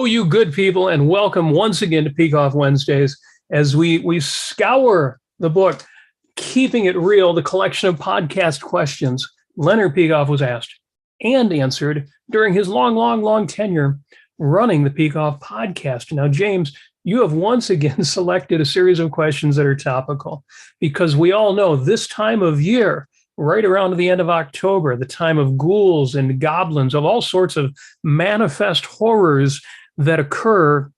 you good people, and welcome once again to Peikoff Wednesdays as we scour the book, Keeping It Real, the collection of podcast questions Leonard Peikoff was asked and answered during his long tenure running the Peikoff podcast. Now, James, you have once again selected a series of questions that are topical because we all know this time of year, right around the end of October, the time of ghouls and goblins, of all sorts of manifest horrors that occur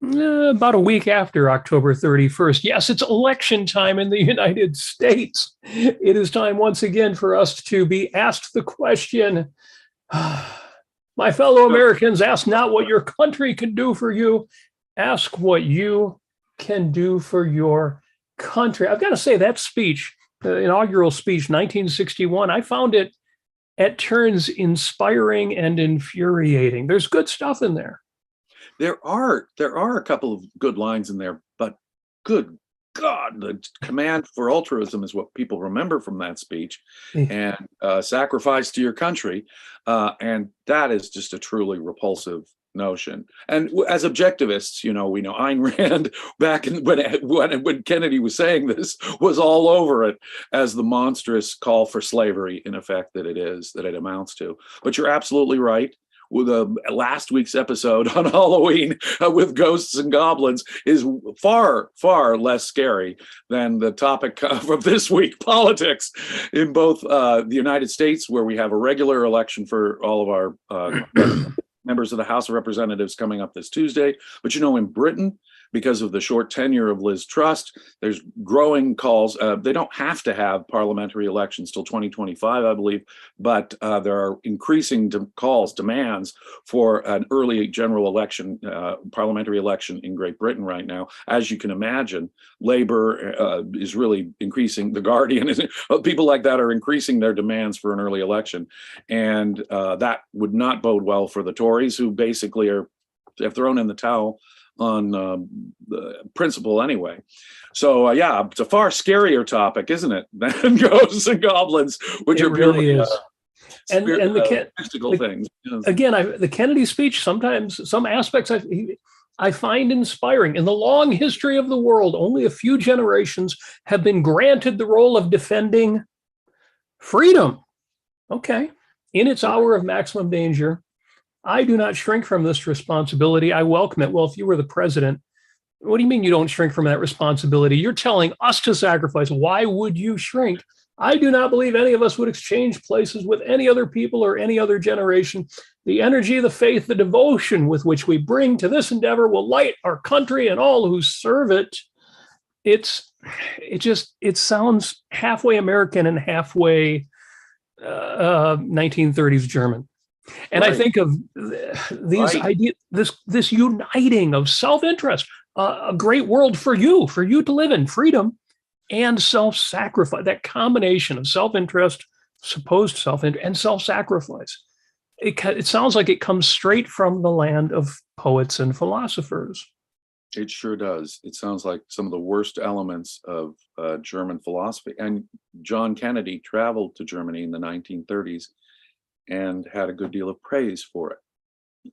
about a week after October 31st. Yes, it's election time in the United States. It is time once again for us to be asked the question, my fellow Americans, ask not what your country can do for you, ask what you can do for your country. I've got to say that speech, the inaugural speech, 1961, I found it at turns inspiring and infuriating. There's good stuff in there. There are a couple of good lines in there, but good God, the command for altruism is what people remember from that speech, and sacrifice to your country. And that is just a truly repulsive notion. And as objectivists, we know Ayn Rand back when Kennedy was saying this was all over it as the monstrous call for slavery, in effect, that it amounts to. But you're absolutely right. With last week's episode on Halloween with ghosts and goblins is far less scary than the topic from this week, politics, in both the United States, where we have a regular election for all of our members of the House of Representatives coming up this Tuesday. But in Britain, because of the short tenure of Liz Truss, there's growing calls. They don't have to have parliamentary elections till 2025, I believe, but there are increasing demands for an early general election, parliamentary election in Great Britain right now. As you can imagine, Labour is really increasing. The Guardian, people like that are increasing their demands for an early election. And that would not bode well for the Tories, who basically have thrown in the towel on the principle anyway. So it's a far scarier topic, isn't it, than ghosts and goblins, which are really is. And the mystical things. Again, the Kennedy speech, sometimes some aspects I find inspiring. In the long history of the world, only a few generations have been granted the role of defending freedom. Okay. In its hour of maximum danger, I do not shrink from this responsibility. I welcome it. Well, if you were the president, what do you mean you don't shrink from that responsibility? You're telling us to sacrifice. Why would you shrink? I do not believe any of us would exchange places with any other people or any other generation. The energy, the faith, the devotion with which we bring to this endeavor will light our country and all who serve it. It sounds halfway American and halfway 1930s German. And right. I think of these ideas, this uniting of self-interest, a great world for you to live in, freedom and self-sacrifice, that combination of self-interest, supposed self-interest, and self-sacrifice. It sounds like it comes straight from the land of poets and philosophers. It sure does. It sounds like some of the worst elements of German philosophy. And John Kennedy traveled to Germany in the 1930s. And had a good deal of praise for it.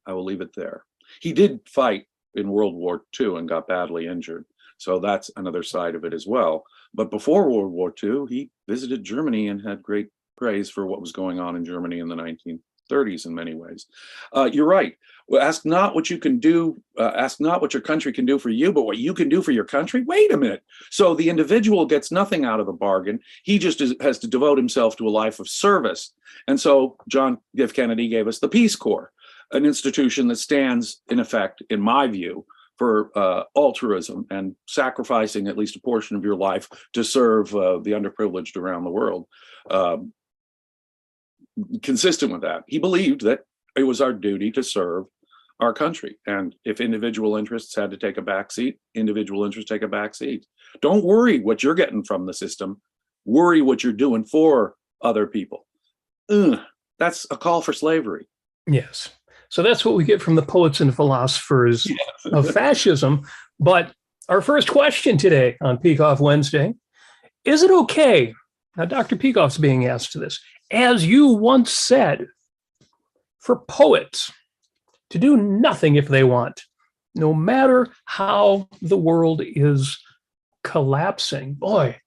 I will leave it there. He did fight in World War II and got badly injured. So that's another side of it as well. But before World War II, he visited Germany and had great praise for what was going on in Germany in the 1930s in many ways. You're right. Well, ask not what you can do, ask not what your country can do for you, but what you can do for your country. Wait a minute. So the individual gets nothing out of the bargain. He just has to devote himself to a life of service. And so John F. Kennedy gave us the Peace Corps, an institution that stands, in effect, in my view, for altruism and sacrificing at least a portion of your life to serve the underprivileged around the world. Consistent with that, he believed that it was our duty to serve our country. And if individual interests had to take a back seat, individual interests take a back seat. Don't worry what you're getting from the system. Worry what you're doing for other people. That's a call for slavery. Yes. So that's what we get from the poets and philosophers of fascism. But our first question today on Peikoff Wednesday, is it okay? Now, Dr. Peikoff's being asked this. As you once said, for poets to do nothing if they want, no matter how the world is collapsing. Boy,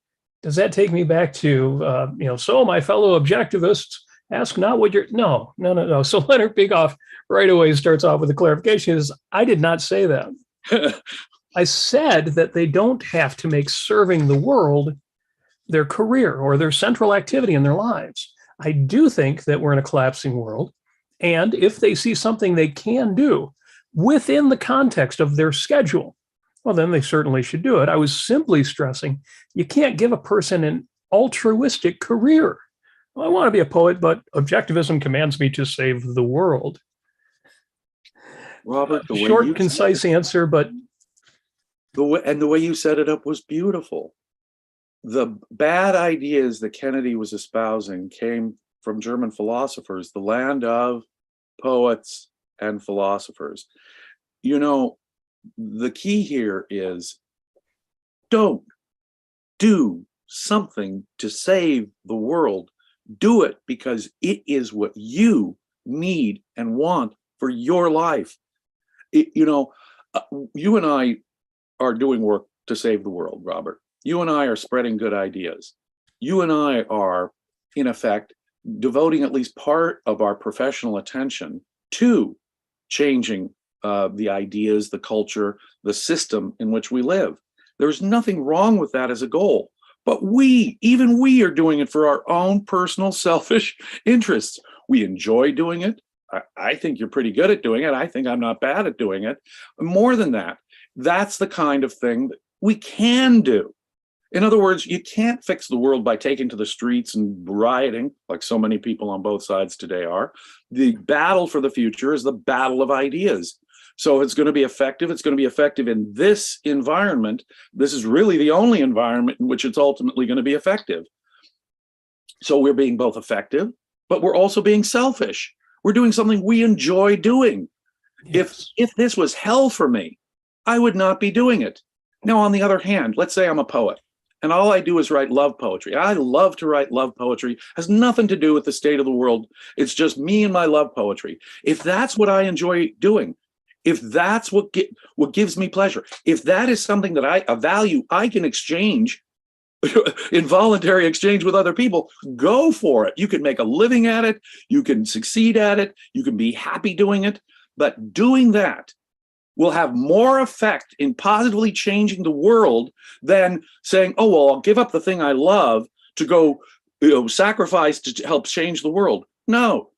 does that take me back to, so my fellow objectivists, ask not what you're, no. So Leonard Peikoff right away starts off with a clarification is, I did not say that. I said that they don't have to make serving the world their career or their central activity in their lives. I do think that we're in a collapsing world. And if they see something they can do within the context of their schedule, well, then they certainly should do it. I was simply stressing, you can't give a person an altruistic career. Well, I want to be a poet, but objectivism commands me to save the world. Robert, the short, concise answer, but the way you set it up was beautiful. The bad ideas that Kennedy was espousing came from German philosophers, the land of poets and philosophers. The key here is don't do something to save the world. Do it because it is what you need and want for your life. You and I are doing work to save the world, Robert. You and I are spreading good ideas. You and I are, in effect, devoting at least part of our professional attention to changing the ideas, the culture, the system in which we live. There's nothing wrong with that as a goal. But even we are doing it for our own personal selfish interests. We enjoy doing it. I think you're pretty good at doing it. I think I'm not bad at doing it. More than that, that's the kind of thing that we can do. In other words, you can't fix the world by taking to the streets and rioting, like so many people on both sides today are. The battle for the future is the battle of ideas. So it's going to be effective. It's going to be effective in this environment. This is really the only environment in which it's ultimately going to be effective. So we're being both effective, but we're also being selfish. We're doing something we enjoy doing. Yes. If this was hell for me, I would not be doing it. Now, on the other hand, let's say I'm a poet and all I do is write love poetry. I love to write love poetry. It has nothing to do with the state of the world. It's just me and my love poetry. If that's what I enjoy doing, if that's what gives me pleasure, if that is something that a value I can exchange, involuntary exchange with other people, go for it. You can make a living at it. You can succeed at it. You can be happy doing it. But doing that will have more effect in positively changing the world than saying, oh, well, I'll give up the thing I love to go sacrifice to help change the world. No,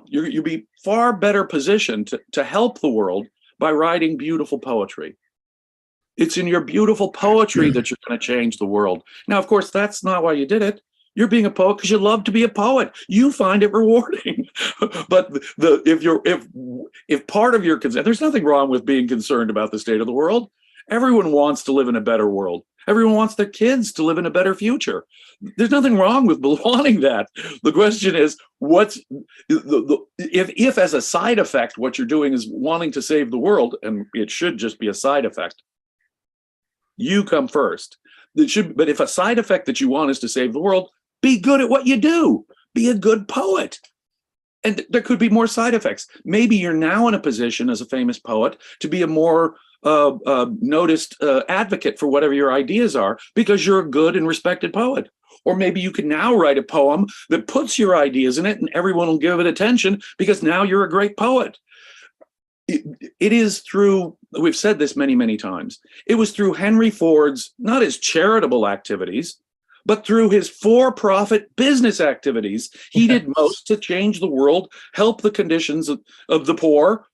you'll be far better positioned to help the world by writing beautiful poetry. It's in your beautiful poetry that you're going to change the world. Now, of course, that's not why you did it. You're being a poet because you love to be a poet. You find it rewarding. But if part of your concern, there's nothing wrong with being concerned about the state of the world. Everyone wants to live in a better world. Everyone wants their kids to live in a better future. There's nothing wrong with wanting that. The question is, if as a side effect, what you're doing is wanting to save the world, and it should just be a side effect. You come first. But if a side effect that you want is to save the world, be good at what you do. Be a good poet. And there could be more side effects. Maybe you're now in a position as a famous poet to be a more noticed advocate for whatever your ideas are because you're a good and respected poet. Or maybe you can now write a poem that puts your ideas in it and everyone will give it attention because now you're a great poet. It is through, we've said this many, many times, it was through Henry Ford's, not his charitable activities, but through his for-profit business activities. He did most to change the world, help the conditions of the poor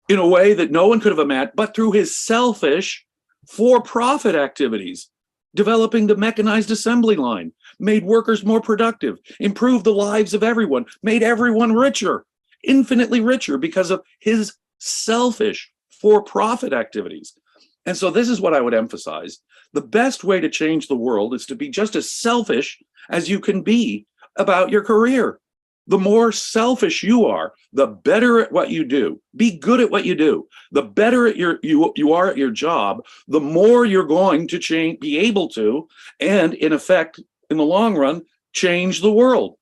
in a way that no one could have imagined, but through his selfish for-profit activities, developing the mechanized assembly line, made workers more productive, improved the lives of everyone, made everyone richer, infinitely richer because of his selfish for-profit activities. And so this is what I would emphasize. The best way to change the world is to be just as selfish as you can be about your career. The more selfish you are, the better at what you do. Be good at what you do. The better at you are at your job, the more you're going to be able to, and in effect, in the long run, change the world.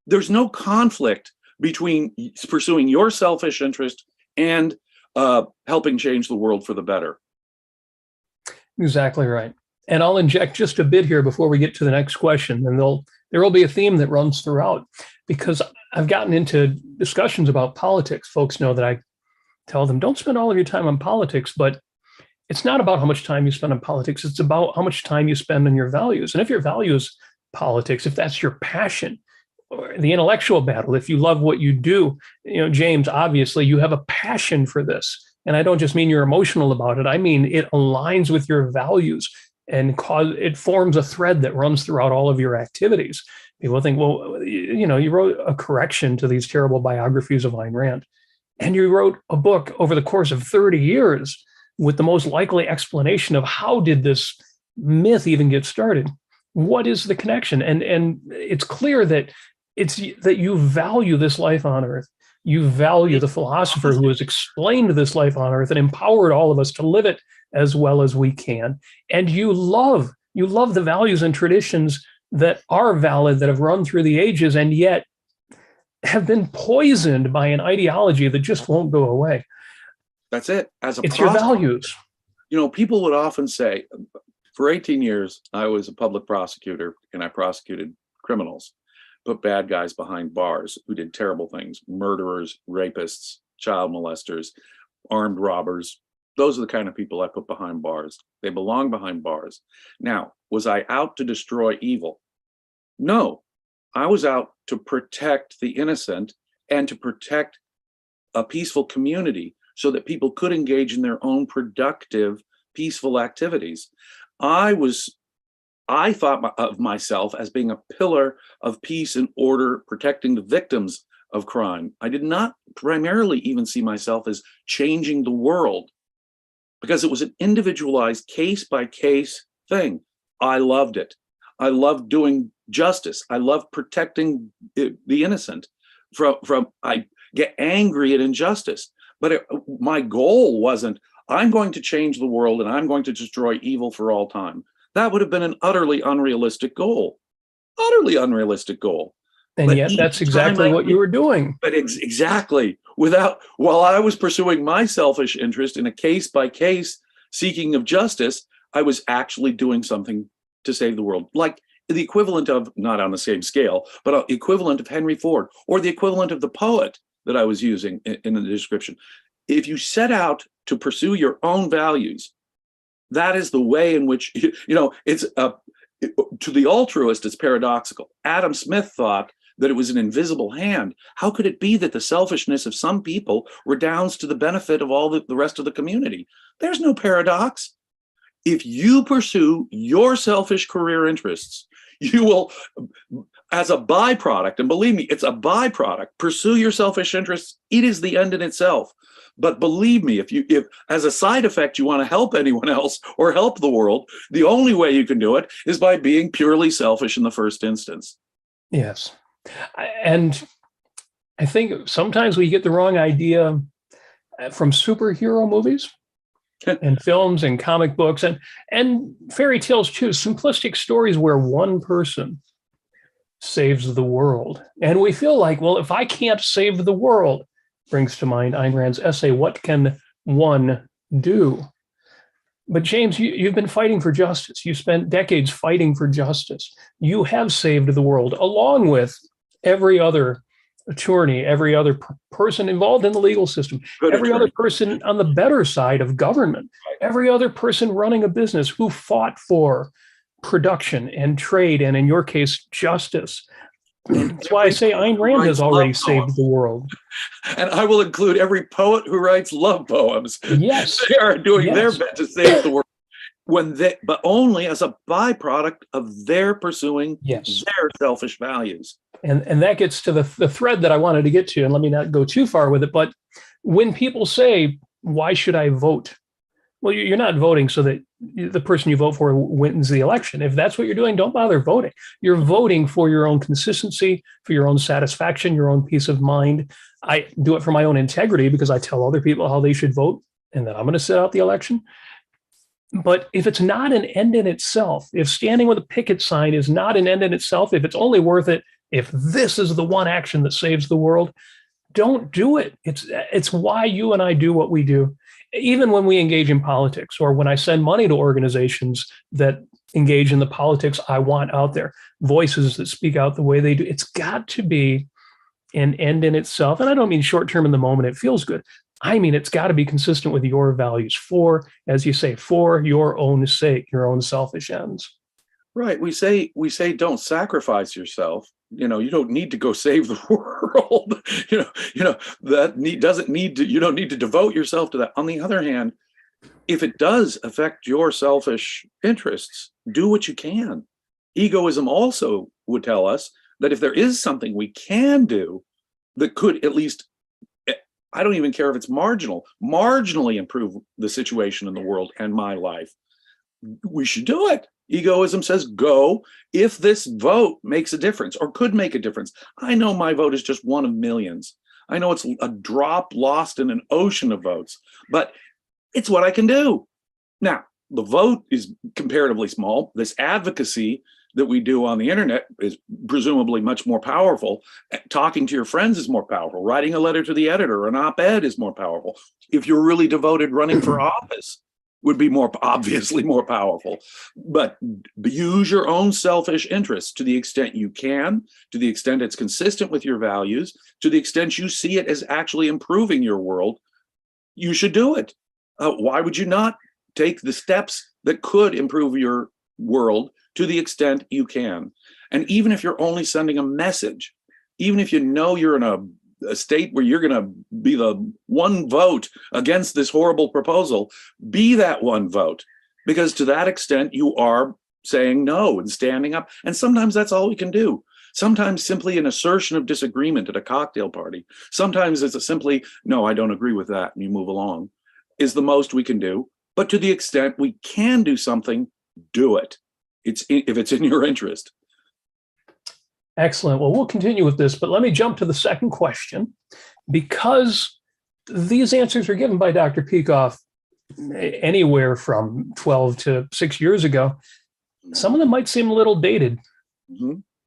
There's no conflict between pursuing your selfish interest and helping change the world for the better. Exactly right. And I'll inject just a bit here before we get to the next question, and there will be a theme that runs throughout, because I've gotten into discussions about politics. Folks know that I tell them, don't spend all of your time on politics, but it's not about how much time you spend on politics. It's about how much time you spend on your values. And if your value is politics, if that's your passion, or the intellectual battle, if you love what you do, James, obviously you have a passion for this. And I don't just mean you're emotional about it. I mean, it aligns with your values and it forms a thread that runs throughout all of your activities. People think, well, you wrote a correction to these terrible biographies of Ayn Rand, and you wrote a book over the course of 30 years with the most likely explanation of how did this myth even get started? What is the connection? And it's clear that that you value this life on earth. You value the philosopher who has explained this life on earth and empowered all of us to live it as well as we can. And you love the values and traditions that are valid, that have run through the ages, and yet have been poisoned by an ideology that just won't go away. That's it. It's your values. People would often say, for 18 years, I was a public prosecutor and I prosecuted criminals, put bad guys behind bars who did terrible things, murderers, rapists, child molesters, armed robbers. Those are the kind of people I put behind bars. They belong behind bars. Now, was I out to destroy evil? No, I was out to protect the innocent and to protect a peaceful community so that people could engage in their own productive, peaceful activities. I thought of myself as being a pillar of peace and order, protecting the victims of crime. I did not primarily even see myself as changing the world, because it was an individualized case-by-case thing. I loved it. I loved doing justice. I loved protecting the innocent from I get angry at injustice. But my goal wasn't, I'm going to change the world and I'm going to destroy evil for all time. That would have been an utterly unrealistic goal. Utterly unrealistic goal. And but yet that's exactly what you were doing. But exactly. While I was pursuing my selfish interest in a case-by-case seeking of justice, I was actually doing something to save the world. Like the equivalent of, not on the same scale, but equivalent of Henry Ford, or the equivalent of the poet that I was using in the description. If you set out to pursue your own values, that is the way in which, it's to the altruist, it's paradoxical. Adam Smith thought that it was an invisible hand. How could it be that the selfishness of some people redounds to the benefit of all the rest of the community? There's no paradox. If you pursue your selfish career interests, you will, as a byproduct, and believe me, it's a byproduct, pursue your selfish interests. It is the end in itself. But believe me, if as a side effect you want to help anyone else or help the world, the only way you can do it is by being purely selfish in the first instance. Yes. And I think sometimes we get the wrong idea from superhero movies and films and comic books and fairy tales too, simplistic stories where one person saves the world. And we feel like, well, if I can't save the world, brings to mind Ayn Rand's essay, What Can One Do? But James, you've been fighting for justice. You spent decades fighting for justice. You have saved the world, along with every other attorney, every other person involved in the legal system, every other person on the better side of government, every other person running a business who fought for production and trade, and in your case, justice. That's why I say Ayn Rand has already saved the world. And I will include every poet who writes love poems. Yes. They are doing their best to save the world, but only as a byproduct of their pursuing their selfish values. And that gets to the thread that I wanted to get to, and let me not go too far with it. But when people say, why should I vote? Well, you're not voting so that the person you vote for wins the election. If that's what you're doing, don't bother voting. You're voting for your own consistency, for your own satisfaction, your own peace of mind. I do it for my own integrity because I tell other people how they should vote, and then I'm going to sit out the election. But if it's not an end in itself, if standing with a picket sign is not an end in itself, if it's only worth it if this is the one action that saves the world, don't do it. It's why you and I do what we do. Even when we engage in politics, or when I send money to organizations that engage in the politics I want out there, voices that speak out the way they do, it's got to be an end in itself. And I don't mean short term in the moment, it feels good. I mean, it's got to be consistent with your values for, as you say, for your own sake, your own selfish ends. Right. We say don't sacrifice yourself. You don't need to go save the world. You don't need to devote yourself to that. On the other hand, if it does affect your selfish interests, do what you can. Egoism also would tell us that if there is something we can do that could at least, I don't even care if it's marginally improve the situation in the world and my life, we should do it. Egoism says go if this vote makes a difference or could make a difference. I know my vote is just one of millions. I know it's a drop lost in an ocean of votes, but it's what I can do. Now, the vote is comparatively small. This advocacy that we do on the internet is presumably much more powerful. Talking to your friends is more powerful. Writing a letter to the editor, an op-ed is more powerful. If you're really devoted, running for office would be obviously more powerful. But use your own selfish interests to the extent you can, to the extent it's consistent with your values, to the extent you see it as actually improving your world, you should do it. Why would you not take the steps that could improve your world to the extent you can? And even if you're only sending a message, even if you know you're in a state where you're going to be the one vote against this horrible proposal, be that one vote, because to that extent you are saying no and standing up. And sometimes that's all we can do. Sometimes simply an assertion of disagreement at a cocktail party. Sometimes it's a simply, no, I don't agree with that, and you move along, is the most we can do. But to the extent we can do something, do it. If it's in your interest. Excellent. Well, we'll continue with this, but let me jump to the second question, because these answers are given by Dr. Peikoff anywhere from 12 to 6 years ago. Some of them might seem a little dated,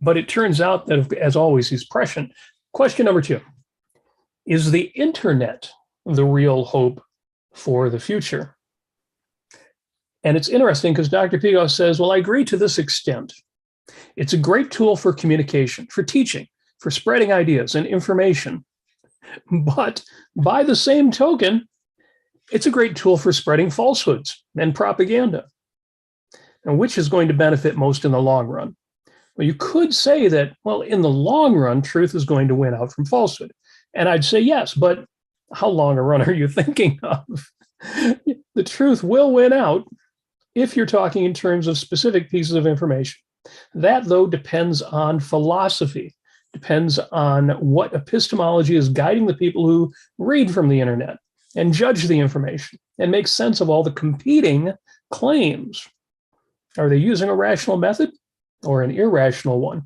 but it turns out that, as always, he's prescient. Question number 2, is the internet the real hope for the future? And it's interesting because Dr. Peikoff says, well, I agree to this extent. It's a great tool for communication, for teaching, for spreading ideas and information. But by the same token, it's a great tool for spreading falsehoods and propaganda. And which is going to benefit most in the long run? Well, you could say that, well, in the long run, truth is going to win out from falsehood. And I'd say yes, but how long a run are you thinking of? The truth will win out if you're talking in terms of specific pieces of information. That, though, depends on philosophy, depends on what epistemology is guiding the people who read from the internet and judge the information and make sense of all the competing claims. Are they using a rational method or an irrational one?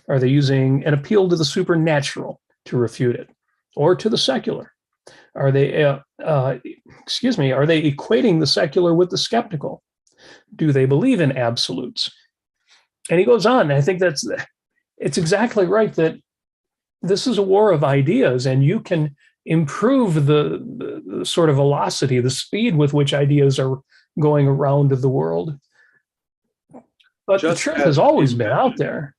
Are they using an appeal to the supernatural to refute it, or to the secular? Are they, are they equating the secular with the skeptical? Do they believe in absolutes? And he goes on. I think it's exactly right that this is a war of ideas, and you can improve the sort of velocity, the speed with which ideas are going around the world. But the truth has always been out there.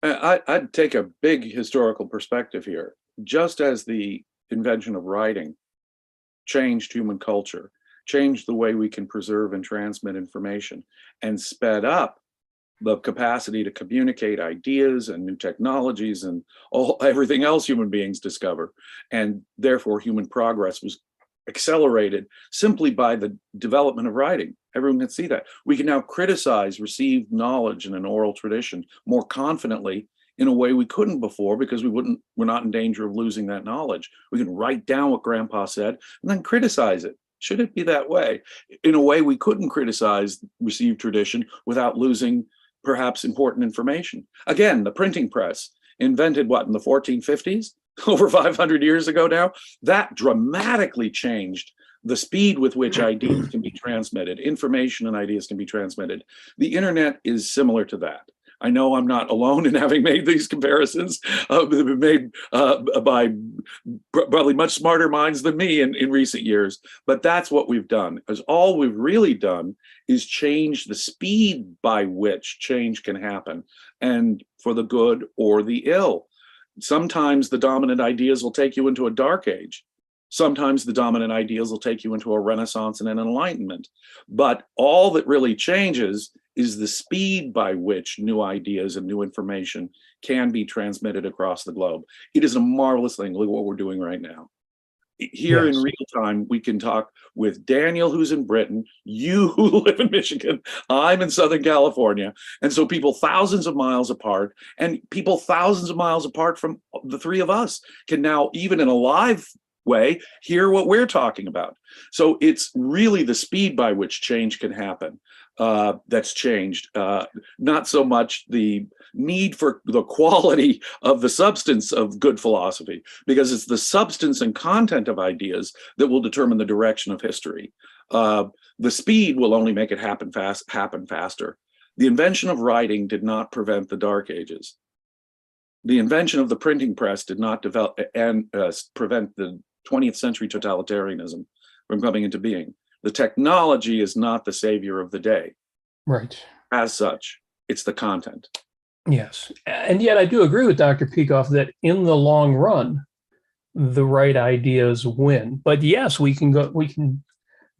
I'd take a big historical perspective here. Just as the invention of writing changed human culture, changed the way we can preserve and transmit information, and sped up the capacity to communicate ideas and new technologies and everything else human beings discover. And therefore, human progress was accelerated simply by the development of writing. Everyone can see that. We can now criticize received knowledge in an oral tradition more confidently in a way we couldn't before, because we're not in danger of losing that knowledge. We can write down what Grandpa said and then criticize it. Should it be that way? In a way we couldn't criticize received tradition without losing perhaps important information. Again, the printing press, invented in the 1450s, over 500 years ago now, that dramatically changed the speed with which ideas can be transmitted, information and ideas can be transmitted. The internet is similar to that. I know I'm not alone in having made these comparisons, made by probably much smarter minds than me in recent years. But that's what we've done. Because all we've really done is change the speed by which change can happen, and for the good or the ill. Sometimes the dominant ideas will take you into a dark age. Sometimes the dominant ideas will take you into a renaissance and an enlightenment. But all that really changes is the speed by which new ideas and new information can be transmitted across the globe. It is a marvelous thing. Look at what we're doing right now. Here in real time, we can talk with Daniel, who's in Britain, you who live in Michigan, I'm in Southern California. And so people thousands of miles apart, and people thousands of miles apart from the three of us can now, even in a live way, hear what we're talking about. So it's really the speed by which change can happen that's changed, not so much the need for the quality of the substance of good philosophy, because it's the substance and content of ideas that will determine the direction of history. The speed will only make it happen faster. The invention of writing did not prevent the Dark Ages. The invention of the printing press did not develop and prevent the 20th century totalitarianism from coming into being. The technology is not the savior of the day. Right. As such, it's the content. Yes. And yet I do agree with Dr. Peikoff that in the long run, the right ideas win. But yes, we can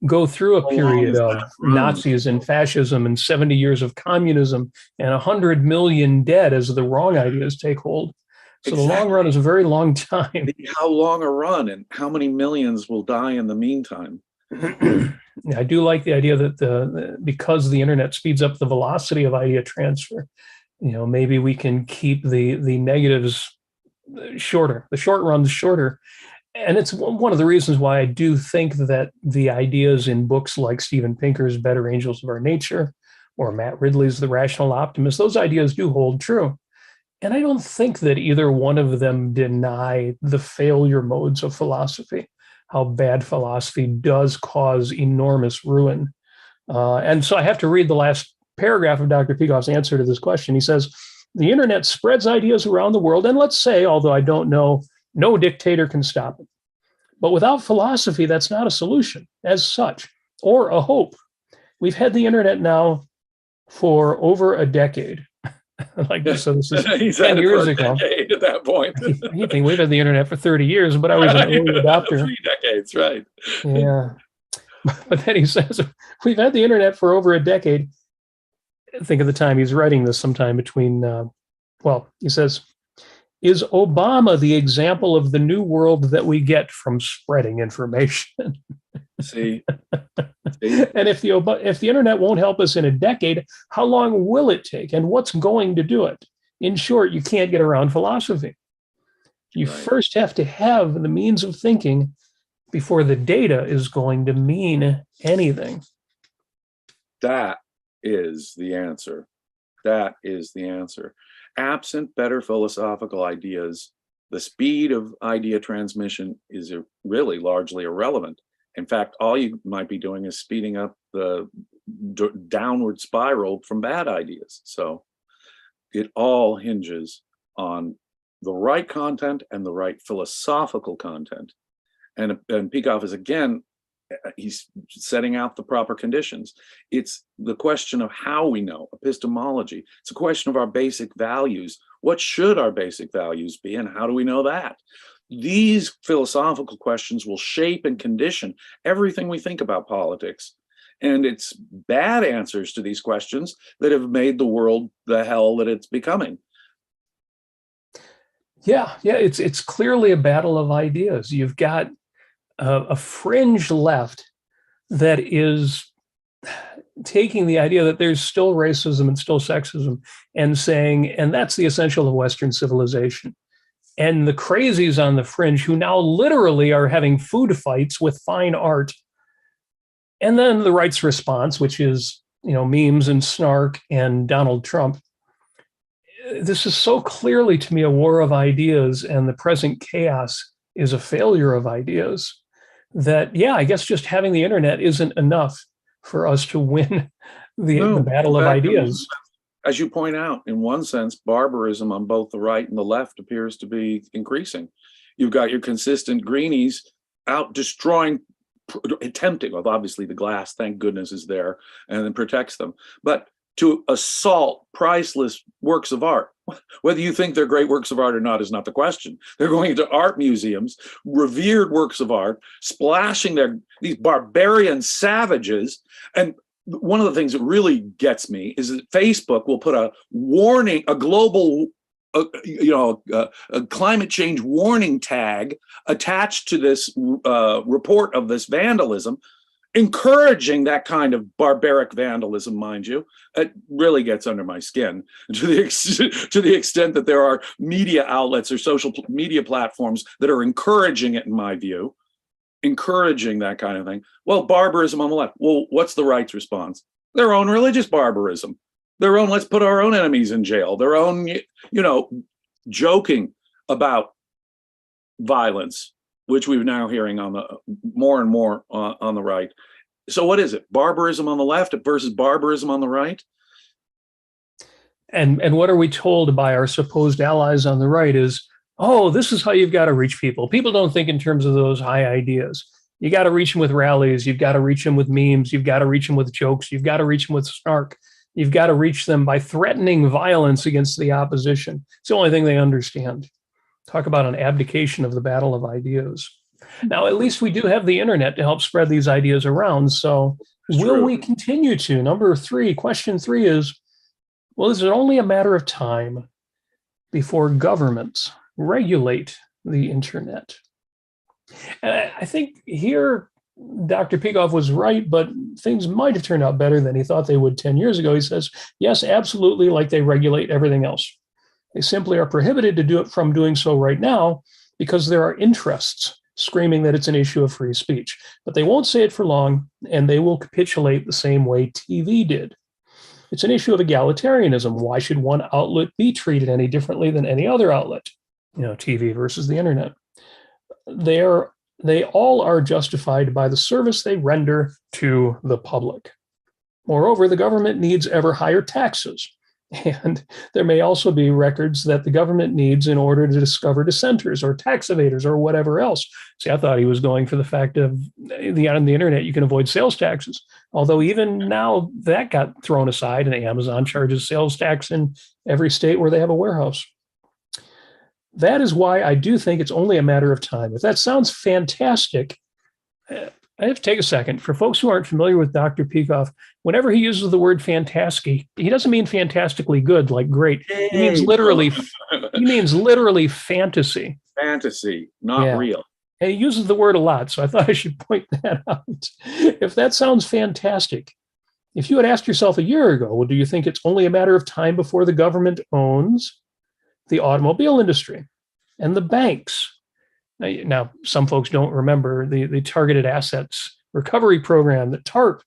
go through a period of Nazis and fascism and 70 years of communism and 100 million dead as the wrong ideas take hold. So The long run is a very long time. How long a run, and how many millions will die in the meantime? I do like the idea that because the internet speeds up the velocity of idea transfer, maybe we can keep the negatives shorter, the short runs shorter. And it's one of the reasons why I do think that the ideas in books like Steven Pinker's Better Angels of Our Nature or Matt Ridley's The Rational Optimist, those ideas do hold true. And I don't think that either one of them deny the failure modes of philosophy, how bad philosophy does cause enormous ruin. And so I have to read the last paragraph of Dr. Peikoff's answer to this question. He says, the internet spreads ideas around the world, and let's say, although I don't know, no dictator can stop it. But without philosophy, that's not a solution as such, or a hope. We've had the internet now for over a decade. So this is 10 years ago. At that point. You think we've had the internet for 30 years, but I was an early adopter. 3 decades, right. Yeah. But then he says, we've had the internet for over a decade. Think of the time he's writing this sometime between, he says, is Obama the example of the new world that we get from spreading information? See? And if the internet won't help us in a decade, how long will it take? And what's going to do it? In short, you can't get around philosophy. You first have to have the means of thinking before the data is going to mean anything. That is the answer. That is the answer. Absent better philosophical ideas, the speed of idea transmission is really largely irrelevant. In fact, all you might be doing is speeding up the downward spiral from bad ideas. So it all hinges on the right content and the right philosophical content. And Peikoff is, again, he's setting out the proper conditions. It's the question of how we know, epistemology. It's a question of our basic values. What should our basic values be, and how do we know that? These philosophical questions will shape and condition everything we think about politics. And it's bad answers to these questions that have made the world the hell that it's becoming. Yeah, it's clearly a battle of ideas. You've got a fringe left that is taking the idea that there's still racism and still sexism and saying, and that's the essential of Western civilization. And the crazies on the fringe who now literally are having food fights with fine art. And then the right's response, which is, memes and snark and Donald Trump. This is so clearly to me a war of ideas, and the present chaos is a failure of ideas that, I guess just having the internet isn't enough for us to win the battle of ideas. as you point out, in one sense, barbarism on both the right and the left appears to be increasing. You've got your consistent greenies out destroying, attempting, well, obviously the glass, thank goodness, is there and then protects them, but to assault priceless works of art. Whether you think they're great works of art or not is not the question. They're going into art museums, revered works of art, splashing these barbarian savages. And one of the things that really gets me is that Facebook will put a warning, a global, a climate change warning tag attached to this report of this vandalism, encouraging that kind of barbaric vandalism, mind you. It really gets under my skin to the extent that there are media outlets or social media platforms that are encouraging it, in my view, encouraging that kind of thing. Well, barbarism on the left. Well, what's the right's response? Their own religious barbarism. Their own, let's put our own enemies in jail. Their own, joking about violence, which we're now hearing on the more and more on the right. So what is it? Barbarism on the left versus barbarism on the right? And what are we told by our supposed allies on the right is, oh, this is how you've got to reach people. People don't think in terms of those high ideas. You got to reach them with rallies. You've got to reach them with memes. You've got to reach them with jokes. You've got to reach them with snark. You've got to reach them by threatening violence against the opposition. It's the only thing they understand. Talk about an abdication of the battle of ideas. Now, at least we do have the internet to help spread these ideas around. So will we continue to? Number three, question three is, well, is it only a matter of time before governments regulate the internet? And I think here, Dr. Peikoff was right, but things might have turned out better than he thought they would 10 years ago. He says, yes, absolutely, like they regulate everything else. They simply are prohibited to do it from doing so right now because there are interests screaming that it's an issue of free speech. But they won't say it for long, and they will capitulate the same way TV did. It's an issue of egalitarianism. Why should one outlet be treated any differently than any other outlet? TV versus the internet. They all are justified by the service they render to the public. Moreover, the government needs ever higher taxes. And there may also be records that the government needs in order to discover dissenters or tax evaders or whatever else. See, I thought he was going for the fact of on the internet, you can avoid sales taxes. Although even now that got thrown aside and Amazon charges sales tax in every state where they have a warehouse. That is why I do think it's only a matter of time. If that sounds fantastic, I have to take a second. For folks who aren't familiar with Dr. Peikoff, whenever he uses the word fantastic, he doesn't mean fantastically good, like great. He means literally fantasy. Fantasy, not real. And he uses the word a lot, so I thought I should point that out. If that sounds fantastic, if you had asked yourself a year ago, well, do you think it's only a matter of time before the government owns the automobile industry and the banks? Now, some folks don't remember the targeted assets recovery program, the TARP.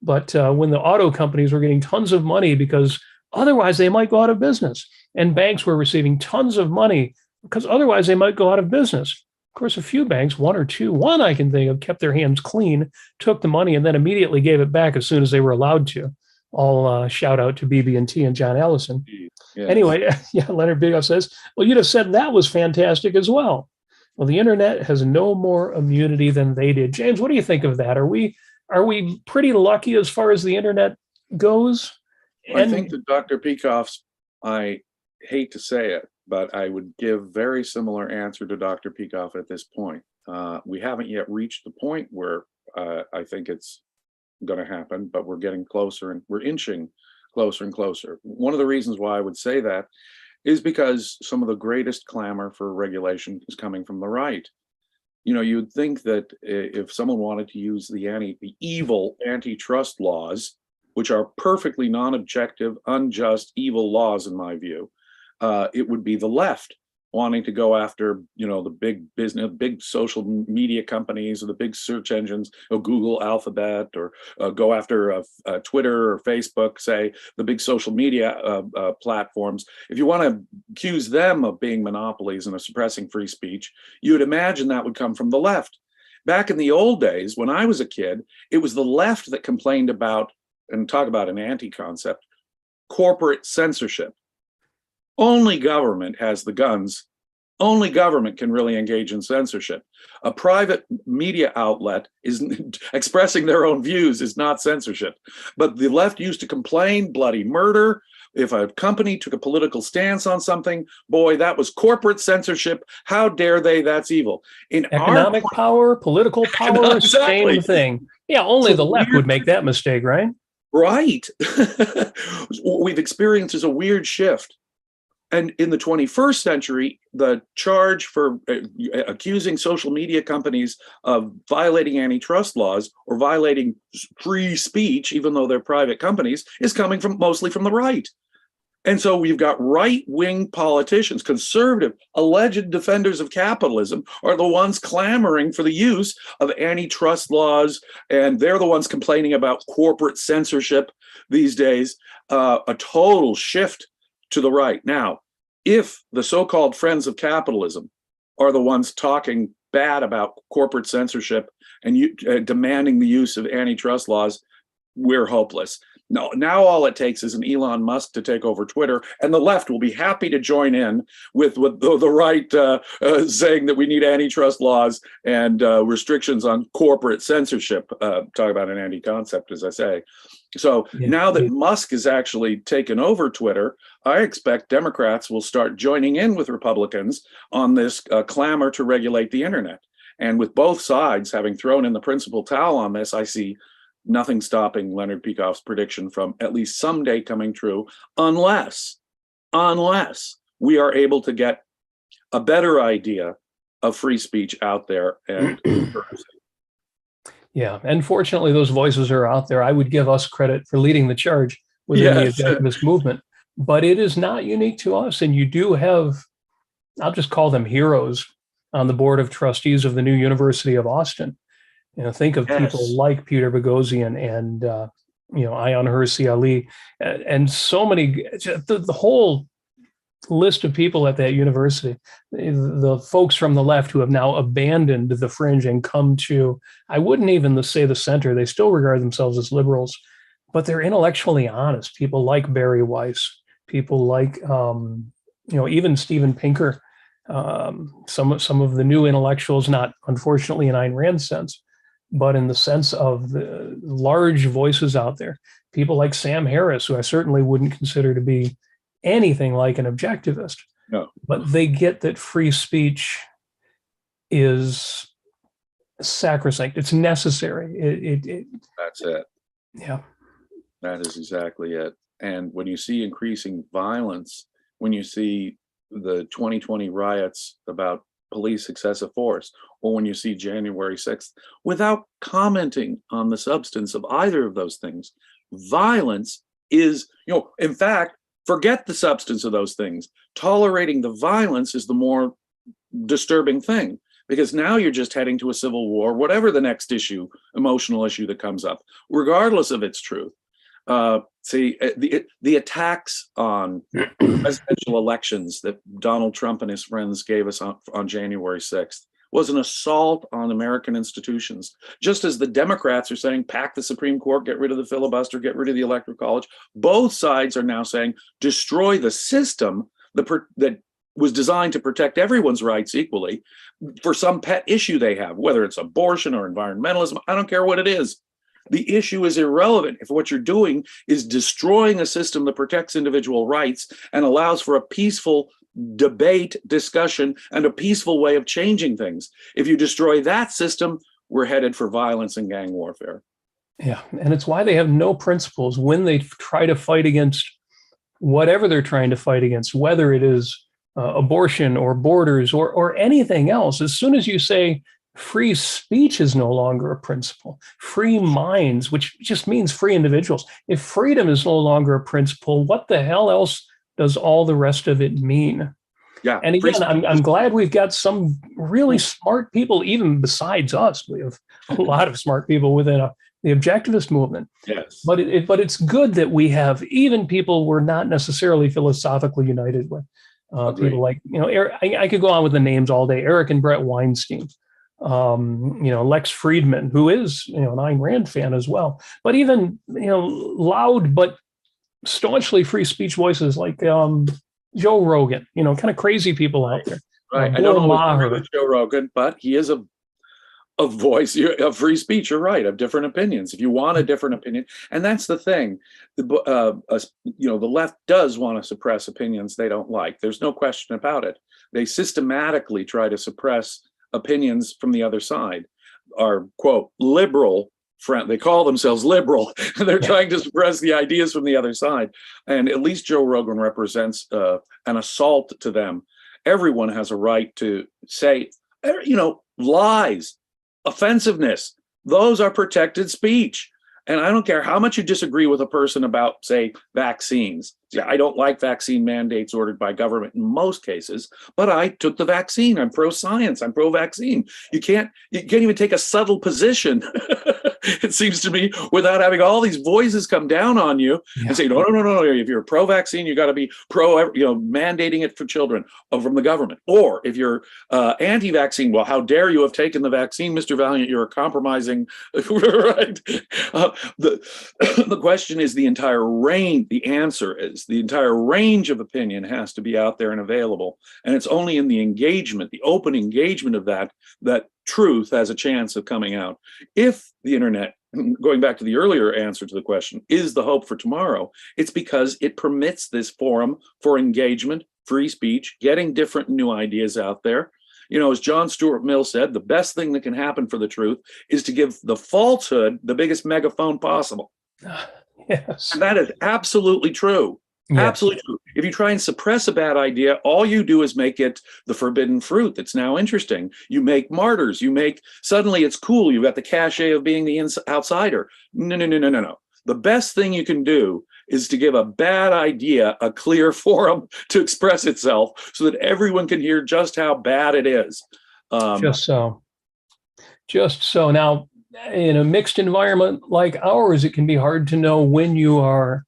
But when the auto companies were getting tons of money because otherwise they might go out of business, and banks were receiving tons of money because otherwise they might go out of business. Of course, a few banks, one I can think of, kept their hands clean, took the money, and then immediately gave it back as soon as they were allowed to. All shout out to BB&T and John Allison. Yes. Anyway, Leonard Peikoff says, well, you'd have said that was fantastic as well. Well, the internet has no more immunity than they did. James, what do you think of that? Are we pretty lucky as far as the internet goes? I think that Dr. Peikoff's, I hate to say it, but I would give very similar answer to Dr. Peikoff at this point. We haven't yet reached the point where I think it's going to happen, but we're getting closer and we're inching closer and closer. One of the reasons why I would say that is because some of the greatest clamor for regulation is coming from the right. You'd think that if someone wanted to use the evil antitrust laws, which are perfectly non-objective, unjust, evil laws in my view, it would be the left wanting to go after, the big business, big social media companies or the big search engines, or Google, Alphabet, or go after Twitter or Facebook, say, the big social media platforms. If you want to accuse them of being monopolies and of suppressing free speech, you'd imagine that would come from the left. Back in the old days, when I was a kid, it was the left that complained about, and talk about an anti-concept, corporate censorship. Only government has the guns. Only government can really engage in censorship. A private media outlet is expressing their own views is not censorship. But the left used to complain, bloody murder. If a company took a political stance on something, boy, that was corporate censorship. How dare they? That's evil. In Economic power, political power, exactly. Same thing. Yeah, only the left would make that mistake, right? Right. What we've experienced is a weird shift. And in the 21st century, the charge for accusing social media companies of violating antitrust laws or violating free speech, even though they're private companies, is coming from mostly from the right. And so we've got right-wing politicians, conservative, alleged defenders of capitalism, are the ones clamoring for the use of antitrust laws, and they're the ones complaining about corporate censorship these days. A total shift to the right. Now, if the so-called friends of capitalism are the ones talking bad about corporate censorship and demanding the use of antitrust laws, we're hopeless. No, now all it takes is an Elon Musk to take over Twitter, and the left will be happy to join in with the right saying that we need antitrust laws and restrictions on corporate censorship. Talk about an anti-concept, as I say. So now that Musk has actually taken over Twitter, I expect Democrats will start joining in with Republicans on this clamor to regulate the internet. And with both sides having thrown in the principal towel on this, I see nothing stopping Leonard Peikoff's prediction from at least someday coming true, unless we are able to get a better idea of free speech out there. And yeah, and fortunately, those voices are out there. I would give us credit for leading the charge within the objectivist movement, but it is not unique to us. And you do have, I'll just call them heroes, on the board of trustees of the new University of Austin. You know, think of people like Peter Boghossian and, Ayaan Hirsi Ali, and so many, the whole list of people at that university, the folks from the left who have now abandoned the fringe and come to, I wouldn't even say the center, they still regard themselves as liberals, but they're intellectually honest. People like Barry Weiss, people like, even Steven Pinker, some of the new intellectuals, not unfortunately in Ayn Rand's sense, but in the sense of the large voices out there, people like Sam Harris, who I certainly wouldn't consider to be anything like an objectivist. No. But they get that free speech is sacrosanct. It's necessary. That's it. Yeah. That is exactly it. And when you see increasing violence, when you see the 2020 riots about police excessive force, or when you see January 6th, without commenting on the substance of either of those things, violence is, in fact, forget the substance of those things. Tolerating the violence is the more disturbing thing, because now you're just heading to a civil war, whatever the next issue, emotional issue that comes up, regardless of its truth. The attacks on presidential elections that Donald Trump and his friends gave us on January 6th was an assault on American institutions. Just as the Democrats are saying, pack the Supreme Court, get rid of the filibuster, get rid of the Electoral College, both sides are now saying, destroy the system that was designed to protect everyone's rights equally for some pet issue they have, whether it's abortion or environmentalism. I don't care what it is. The issue is irrelevant if what you're doing is destroying a system that protects individual rights and allows for a peaceful debate, discussion, and a peaceful way of changing things. If you destroy that system, we're headed for violence and gang warfare. Yeah, and it's why they have no principles when they try to fight against whatever they're trying to fight against, whether it is abortion or borders or anything else. As soon as you say free speech is no longer a principle, free minds, which just means free individuals. If freedom is no longer a principle, what the hell else does all the rest of it mean? Yeah. And again, I'm glad we've got some really smart people, even besides us. We have a lot of smart people within the objectivist movement. Yes. But it's good that we have even people we're not necessarily philosophically united with. People like, I could go on with the names all day. Eric and Brett Weinstein. Lex Friedman, who is, an Ayn Rand fan as well, but even, loud, but staunchly free speech voices like Joe Rogan, kind of crazy people out there. Right. I Bill don't always Maher. agree with Joe Rogan, but he is a voice of free speech. You're right, of different opinions. If you want a different opinion, and that's the thing, the left does want to suppress opinions they don't like. There's no question about it. They systematically try to suppress opinions from the other side. Our quote liberal friend, they call themselves liberal, and they're trying to suppress the ideas from the other side. And at least Joe Rogan represents an assault to them. Everyone has a right to say, lies, offensiveness. Those are protected speech. And I don't care how much you disagree with a person about, say, vaccines. Yeah, I don't like vaccine mandates ordered by government in most cases, but I took the vaccine. I'm pro-science. I'm pro-vaccine. You can't even take a subtle position, it seems to me, without having all these voices come down on you and say, no. If you're pro-vaccine, you got to be mandating it for children from the government. Or if you're anti-vaccine, well, how dare you have taken the vaccine, Mr. Valliant? You're compromising, right? The question is the entire range. The answer is the entire range of opinion has to be out there and available. And it's only in the engagement, the open engagement of that truth has a chance of coming out. If the internet, going back to the earlier answer to the question, is the hope for tomorrow, it's because it permits this forum for engagement, free speech, getting different new ideas out there. As John Stuart Mill said, the best thing that can happen for the truth is to give the falsehood the biggest megaphone possible. Yes. And that is absolutely true. Yes. Absolutely true. If you try and suppress a bad idea, all you do is make it the forbidden fruit that's now interesting. You make martyrs. Suddenly it's cool. You've got the cachet of being the outsider. No. The best thing you can do is to give a bad idea a clear forum to express itself so that everyone can hear just how bad it is. Just so. Now, in a mixed environment like ours, it can be hard to know when you are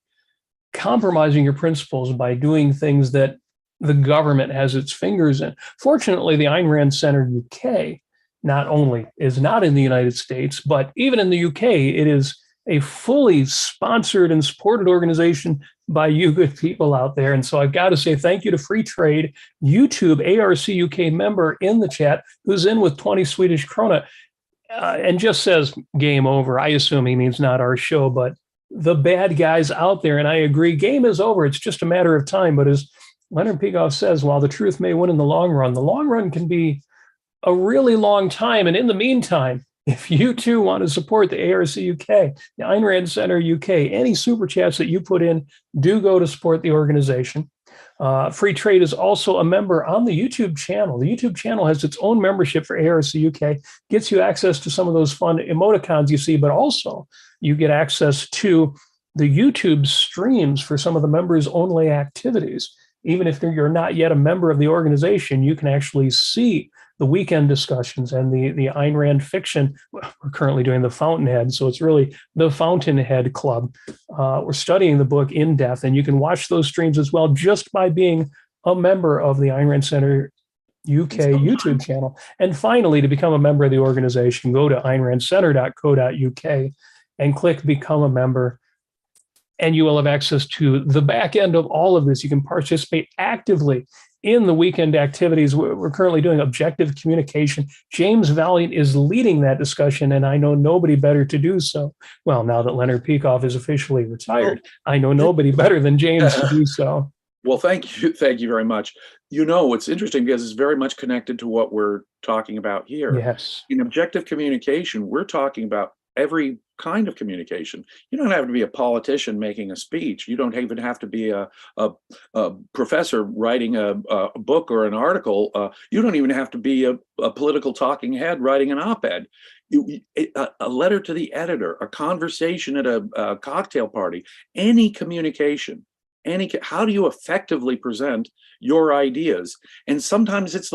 compromising your principles by doing things that the government has its fingers in. Fortunately, the Ayn Rand Center UK not only is not in the United States, but even in the UK, it is a fully sponsored and supported organization by you good people out there. And so I've got to say thank you to Free Trade, YouTube, ARCUK member in the chat, who's in with 20 Swedish krona and just says game over. I assume he means not our show, but the bad guys out there. And I agree, game is over. It's just a matter of time. But as Leonard Peikoff says, while the truth may win in the long run can be a really long time. And in the meantime, if you too want to support the ARCUK, the Ayn Rand Center UK, any super chats that you put in do go to support the organization. Free Trade is also a member on the YouTube channel. The YouTube channel has its own membership for ARCUK, gets you access to some of those fun emoticons you see, but also you get access to the YouTube streams for some of the members only activities. Even if you're not yet a member of the organization, you can actually see the weekend discussions and the Ayn Rand fiction. We're currently doing the Fountainhead, so it's really the Fountainhead Club. We're studying the book in depth, and you can watch those streams as well just by being a member of the Ayn Rand Center UK YouTube channel. And finally, to become a member of the organization, go to aynrandcenter.co.uk and click Become a Member. And you will have access to the back end of all of this. You can participate actively in the weekend activities. We're currently doing objective communication. James Valliant is leading that discussion, and I know nobody better to do so. Well, now that Leonard Peikoff is officially retired, I know nobody better than James to do so. Well, thank you very much. It's interesting because it's very much connected to what we're talking about here. Yes. In objective communication, we're talking about every kind of communication. You don't have to be a politician making a speech. You don't even have to be a professor writing a book or an article. You don't even have to be a political talking head writing an op-ed. A letter to the editor, a conversation at a cocktail party, any communication. How do you effectively present your ideas? And sometimes it's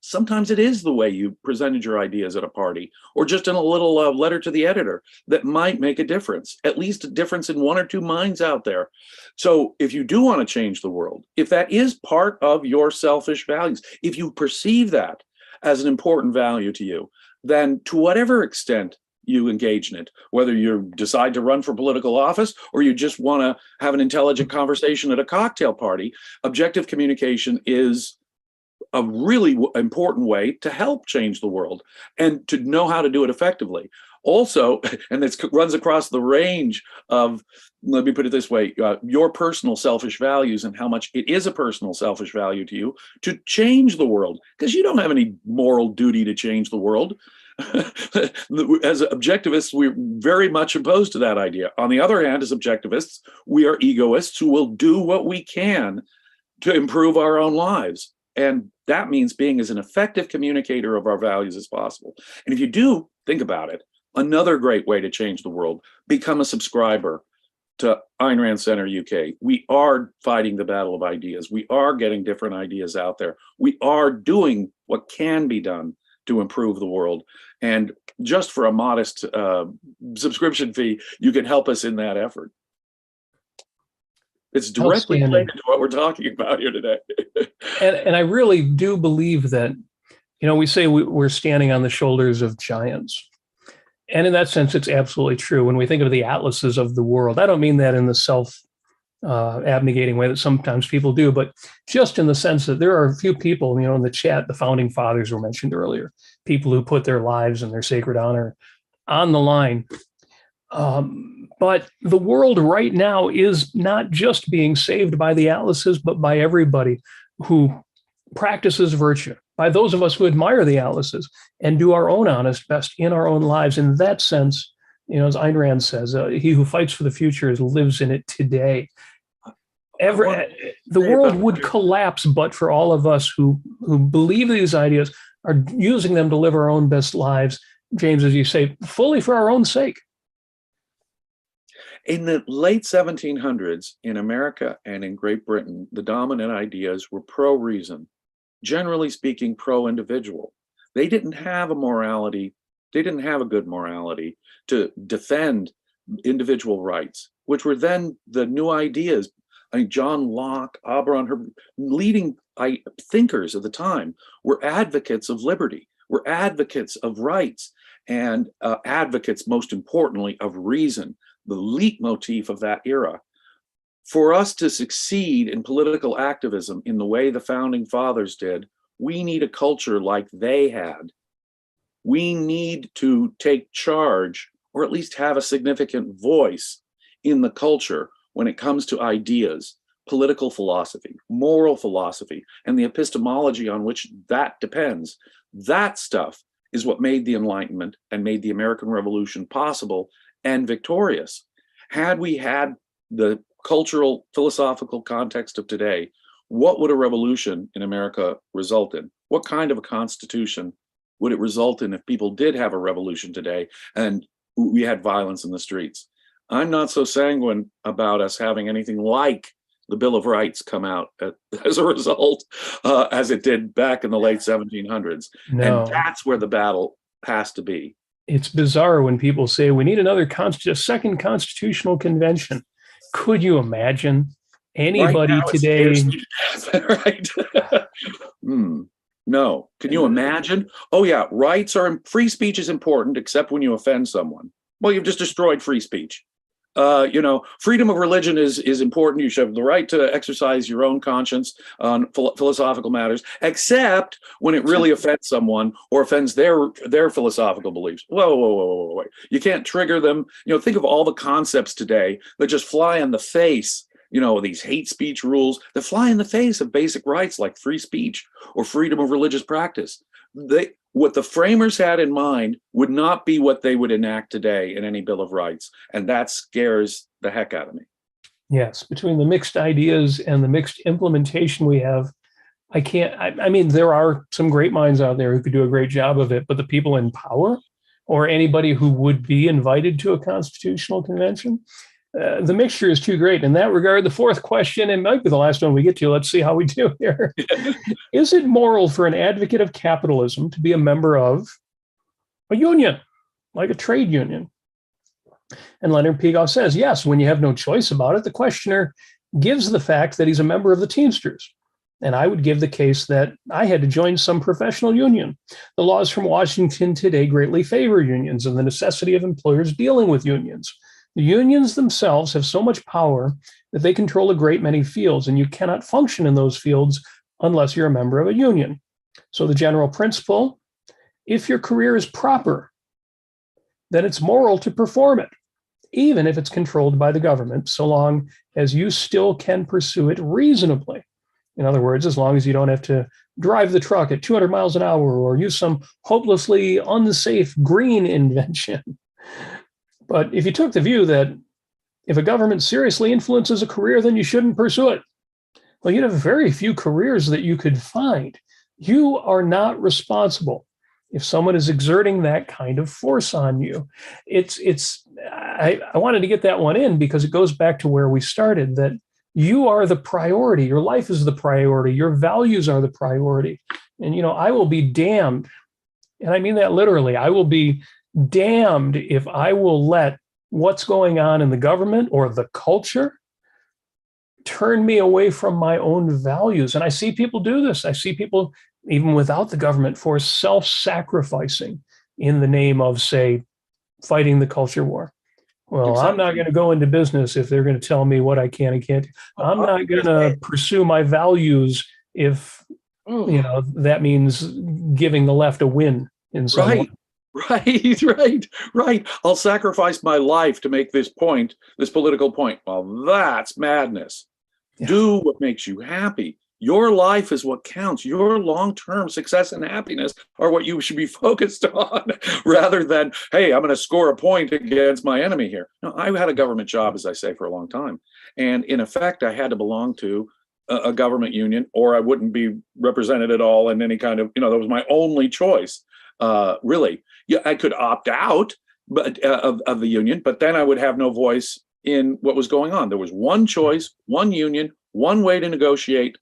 sometimes it is the way you presented your ideas at a party, or just in a little letter to the editor that might make a difference, at least a difference in one or two minds out there. So if you do want to change the world, if that is part of your selfish values, if you perceive that as an important value to you, then to whatever extent you engage in it, whether you decide to run for political office or you just want to have an intelligent conversation at a cocktail party. Objective communication is a really important way to help change the world and to know how to do it effectively. Also, and this runs across the range of, let me put it this way, your personal selfish values and how much it is a personal selfish value to you to change the world, because you don't have any moral duty to change the world. As objectivists, we're very much opposed to that idea. On the other hand, as objectivists, we are egoists who will do what we can to improve our own lives. And that means being as an effective communicator of our values as possible. And if you do think about it, another great way to change the world, become a subscriber to Ayn Rand Center UK. We are fighting the battle of ideas. We are getting different ideas out there. We are doing what can be done to improve the world. And just for a modest subscription fee, you can help us in that effort. It's directly related to what we're talking about here today. and I really do believe that, we say we're standing on the shoulders of giants. And in that sense, it's absolutely true. When we think of the atlases of the world, I don't mean that in the self-abnegating way that sometimes people do, but just in the sense that there are a few people, in the chat, the founding fathers were mentioned earlier, people who put their lives and their sacred honor on the line. But the world right now is not just being saved by the atlases, but by everybody who practices virtue, by those of us who admire the atlases and do our own honest best in our own lives. In that sense, as Ayn Rand says, he who fights for the future lives in it today. The world would collapse, but for all of us who believe these ideas, are using them to live our own best lives, James, as you say, fully for our own sake. In the late 1700s, in America and in Great Britain, the dominant ideas were pro-reason, generally speaking, pro-individual. They didn't have a morality, they didn't have a good morality to defend individual rights, which were then the new ideas. I mean, John Locke, Auberon, her leading thinkers of the time were advocates of liberty, were advocates of rights, and advocates, most importantly, of reason, the leitmotif of that era. For us to succeed in political activism in the way the founding fathers did, we need a culture like they had. We need to take charge, or at least have a significant voice in the culture when it comes to ideas, political philosophy, moral philosophy, and the epistemology on which that depends. That stuff is what made the Enlightenment and made the American Revolution possible and victorious. Had we had the cultural, philosophical context of today, what would a revolution in America result in? What kind of a constitution would it result in if people did have a revolution today and we had violence in the streets? I'm not so sanguine about us having anything like the Bill of Rights come out as a result, as it did back in the late 1700s. No. And that's where the battle has to be. It's bizarre when people say we need a second constitutional convention. Could you imagine anybody right today? Right? No. Can you imagine? Oh yeah, free speech is important, except when you offend someone. Well, you've just destroyed free speech. Freedom of religion is important. You should have the right to exercise your own conscience on philosophical matters, except when it really offends someone or offends their philosophical beliefs. Whoa. You can't trigger them. Think of all the concepts today that just fly in the face, these hate speech rules that fly in the face of basic rights like free speech or freedom of religious practice. What the framers had in mind would not be what they would enact today in any Bill of Rights. And that scares the heck out of me. Yes, between the mixed ideas and the mixed implementation we have, I mean, there are some great minds out there who could do a great job of it, but the people in power or anybody who would be invited to a constitutional convention, the mixture is too great. In that regard, the fourth question, and might be the last one we get to, let's see how we do here. Is it moral for an advocate of capitalism to be a member of a union, like a trade union? And Leonard Peikoff says, yes, when you have no choice about it. The questioner gives the fact that he's a member of the Teamsters. And I would give the case that I had to join some professional union. The laws from Washington today greatly favor unions and the necessity of employers dealing with unions. The unions themselves have so much power that they control a great many fields, and you cannot function in those fields unless you're a member of a union. So the general principle, if your career is proper, then it's moral to perform it, even if it's controlled by the government, so long as you still can pursue it reasonably. In other words, as long as you don't have to drive the truck at 200 miles an hour or use some hopelessly unsafe green invention. But if you took the view that if a government seriously influences a career, then you shouldn't pursue it, well, you'd have very few careers that you could find. You are not responsible if someone is exerting that kind of force on you. I wanted to get that one in because it goes back to where we started, that you are the priority. Your life is the priority. Your values are the priority. And, I will be damned. And I mean that literally. I will be damned if I will let what's going on in the government or the culture turn me away from my own values. And I see people do this. I see people, even without the government force, self-sacrificing in the name of, say, fighting the culture war. Well, exactly. I'm not going to go into business if they're going to tell me what I can and can't. I'm not going to pursue my values if, that means giving the left a win in some way. Right. I'll sacrifice my life to make this point, this political point. Well, that's madness. Yeah. Do what makes you happy. Your life is what counts. Your long-term success and happiness are what you should be focused on, rather than, hey, I'm going to score a point against my enemy here. No, I had a government job, as I say, for a long time. And in effect, I had to belong to a government union, or I wouldn't be represented at all in any kind of, that was my only choice, really. Yeah, I could opt out of the union, but then I would have no voice in what was going on. There was one choice, one union, one way to negotiate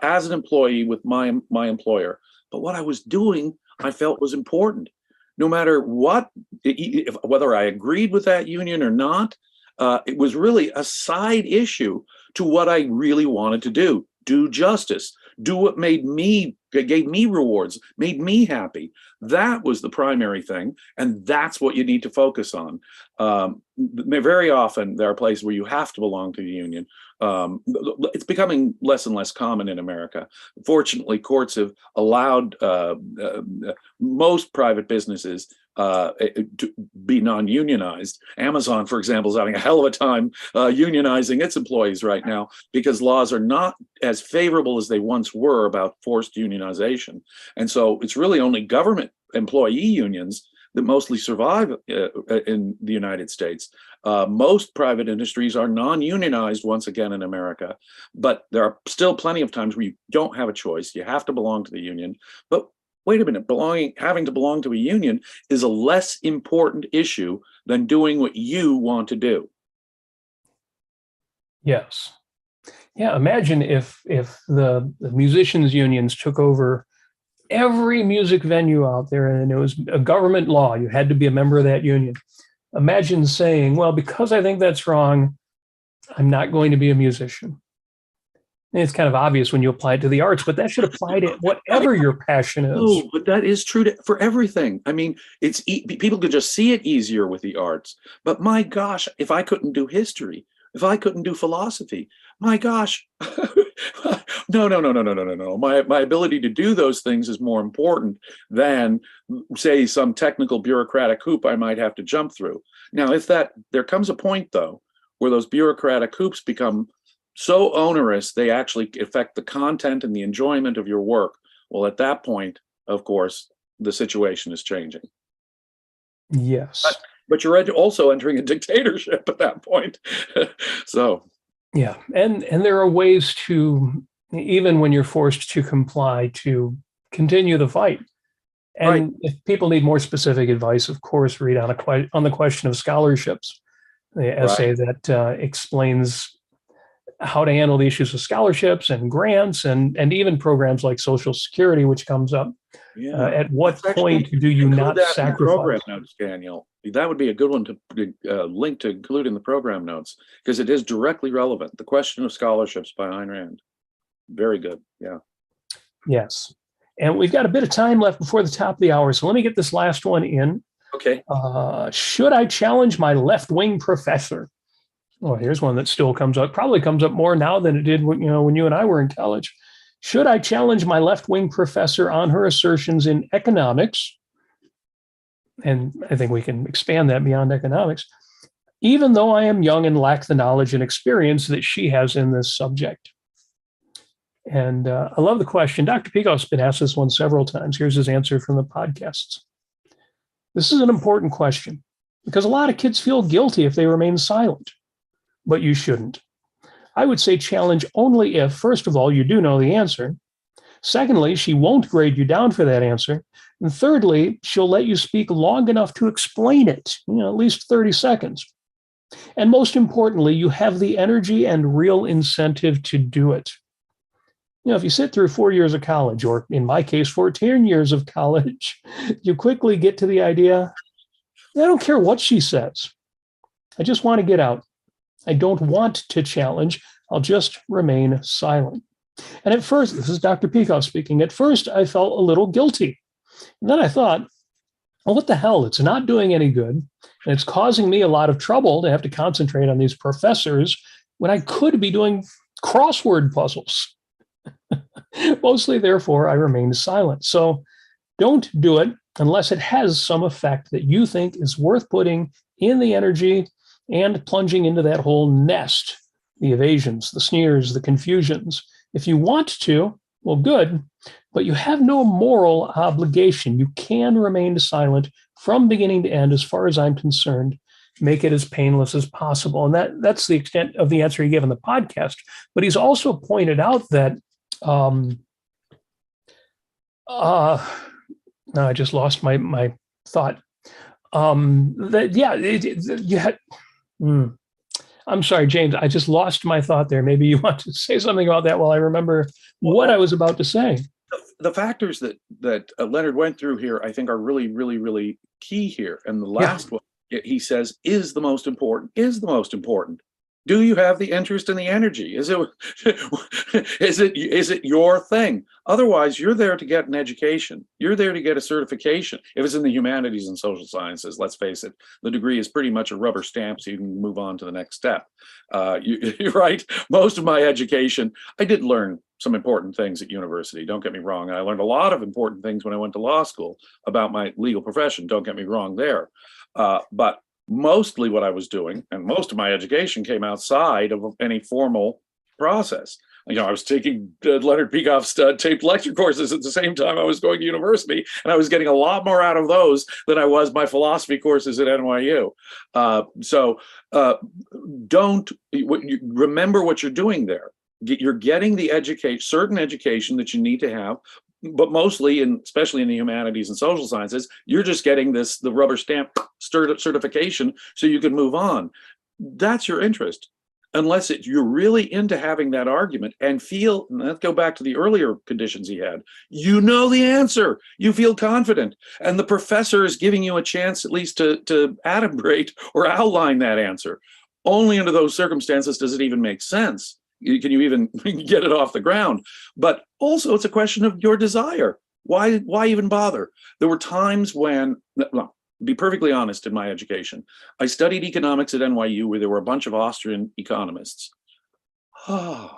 as an employee with my employer. But what I was doing, I felt was important. No matter what, whether I agreed with that union or not, it was really a side issue to what I really wanted to do justice, do what gave me rewards, made me happy. That was the primary thing. And that's what you need to focus on. Very often there are places where you have to belong to the union. It's becoming less and less common in America. Fortunately, courts have allowed most private businesses to be non-unionized. Amazon, for example, is having a hell of a time unionizing its employees right now because laws are not as favorable as they once were about forced unionization. And so it's really only government employee unions that mostly survive in the United States. Most private industries are non-unionized once again in America, but there are still plenty of times where you don't have a choice. You have to belong to the union. But wait a minute, having to belong to a union is a less important issue than doing what you want to do. Yes. Yeah, imagine if the musicians' unions took over every music venue out there and it was a government law. You had to be a member of that union. Imagine saying, well, because I think that's wrong, I'm not going to be a musician. And it's kind of obvious when you apply it to the arts, but that should apply to whatever your passion is. Oh, but that is true for everything. I mean, people could just see it easier with the arts. But my gosh, if I couldn't do history, if I couldn't do philosophy, my gosh, no. My ability to do those things is more important than, say, some technical bureaucratic hoop I might have to jump through. Now, there comes a point, though, where those bureaucratic hoops become so onerous, they actually affect the content and the enjoyment of your work. Well, at that point, of course, the situation is changing. Yes. But you're also entering a dictatorship at that point. So. Yeah. And there are ways to, even when you're forced to comply, to continue the fight. And right. If people need more specific advice, of course, read on the question of scholarships, the essay that explains how to handle the issues of scholarships and grants and even programs like Social Security, which comes up. Yeah. At what point do you not sacrifice? Program notes, Daniel. That would be a good one to link to include in the program notes because it is directly relevant. The question of scholarships by Ayn Rand. Very good. Yeah. Yes. And we've got a bit of time left before the top of the hour. So let me get this last one in. Okay. Should I challenge my left-wing professor? Oh, here's one that still comes up, probably comes up more now than it did when you and I were in college. Should I challenge my left-wing professor on her assertions in economics? And I think we can expand that beyond economics, even though I am young and lack the knowledge and experience that she has in this subject. And I love the question. Dr. Peikoff's been asked this one several times. Here's his answer from the podcasts. This is an important question because a lot of kids feel guilty if they remain silent, but you shouldn't. I would say challenge only if, first of all, you do know the answer. Secondly, she won't grade you down for that answer. And thirdly, she'll let you speak long enough to explain it, at least 30 seconds. And most importantly, you have the energy and real incentive to do it. If you sit through 4 years of college, or in my case, 14 years of college, you quickly get to the idea, I don't care what she says. I just want to get out. I don't want to challenge. I'll just remain silent. And at first, this is Dr. Peikoff speaking, at first I felt a little guilty. And then I thought, well, what the hell? It's not doing any good. And it's causing me a lot of trouble to have to concentrate on these professors when I could be doing crossword puzzles. Mostly, therefore, I remained silent. So don't do it unless it has some effect that you think is worth putting in the energy and plunging into that whole nest, the evasions, the sneers, the confusions. If you want to, well, good, but you have no moral obligation. You can remain silent from beginning to end, as far as I'm concerned. Make it as painless as possible. And that's the extent of the answer he gave in the podcast. But he's also pointed out that, no, I just lost my thought. I'm sorry, James, I just lost my thought there. Maybe you want to say something about that while I remember what I was about to say. The factors that Leonard went through here, I think, are really, really, really key here. And the last one, he says, is the most important. Do you have the interest and the energy? Is it your thing? Otherwise, you're there to get an education. You're there to get a certification. If it's in the humanities and social sciences, let's face it, the degree is pretty much a rubber stamp so you can move on to the next step. You're right. Most of my education, I did learn some important things at university. Don't get me wrong. I learned a lot of important things when I went to law school about my legal profession. Don't get me wrong there. But mostly what I was doing, and most of my education came outside of any formal process. I was taking Leonard Peikoff's taped lecture courses at the same time I was going to university, and I was getting a lot more out of those than I was my philosophy courses at NYU. Don't remember what you're doing there. You're getting the certain education that you need to have, but mostly, especially in the humanities and social sciences, you're just getting the rubber stamp certification so you can move on. That's your interest. Unless you're really into having that argument and let's go back to the earlier conditions he had. You know the answer. You feel confident. And the professor is giving you a chance at least to adumbrate or outline that answer. Only under those circumstances does it even make sense. Can you even get it off the ground? But also, it's a question of your desire. Why even bother? There were times when, be perfectly honest, in my education, I studied economics at NYU where there were a bunch of Austrian economists. Oh,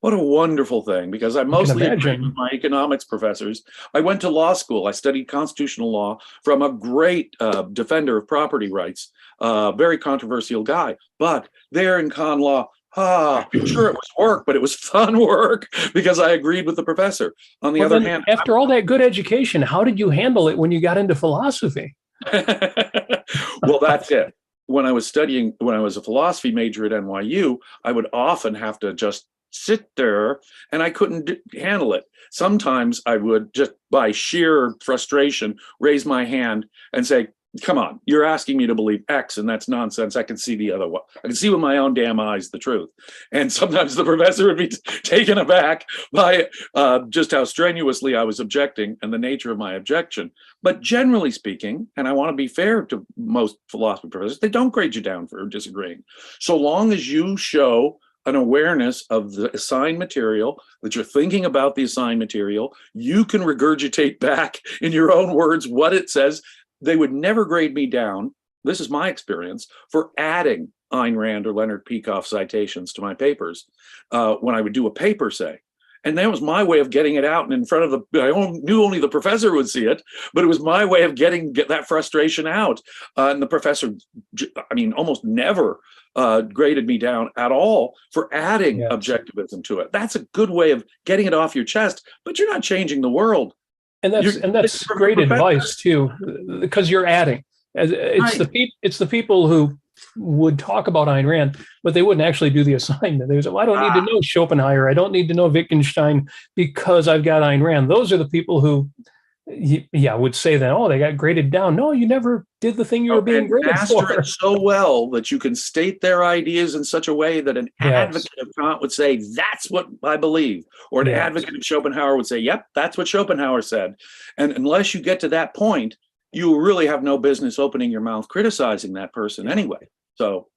what a wonderful thing, because I mostly agreed with my economics professors. I went to law school. I studied constitutional law from a great defender of property rights, very controversial guy. But there in con law, sure, it was work, but it was fun work because I agreed with the professor. On the other hand, after all that good education, how did you handle it when you got into philosophy? Well, that's it. When I was a philosophy major at NYU, I would often have to just sit there and I couldn't handle it. Sometimes I would just, by sheer frustration, raise my hand and say, come on, you're asking me to believe X, and that's nonsense. I can see the other one. I can see with my own damn eyes the truth. And sometimes the professor would be taken aback by just how strenuously I was objecting and the nature of my objection. But generally speaking, and I want to be fair to most philosophy professors, they don't grade you down for disagreeing. So long as you show an awareness of the assigned material, that you're thinking about the assigned material. You can regurgitate back in your own words what it says. They would never grade me down. This is my experience for adding Ayn Rand or Leonard Peikoff citations to my papers when I would do a paper, say. And that was my way of getting it out and in front of knew only the professor would see it, but it was my way of get that frustration out. And the professor, almost never graded me down at all for adding objectivism to it. That's a good way of getting it off your chest, but you're not changing the world. And that's great advice too, because you're adding. It's right. the people who would talk about Ayn Rand, but they wouldn't actually do the assignment. They would say, well, I don't need to know Schopenhauer. I don't need to know Wittgenstein because I've got Ayn Rand. Those are the people who, would say that, oh, they got graded down. No, you never did the thing you were being graded for. It so well that you can state their ideas in such a way that an advocate of Kant would say, that's what I believe. Or an advocate of Schopenhauer would say, yep, that's what Schopenhauer said. And unless you get to that point, you really have no business opening your mouth criticizing that person anyway. So,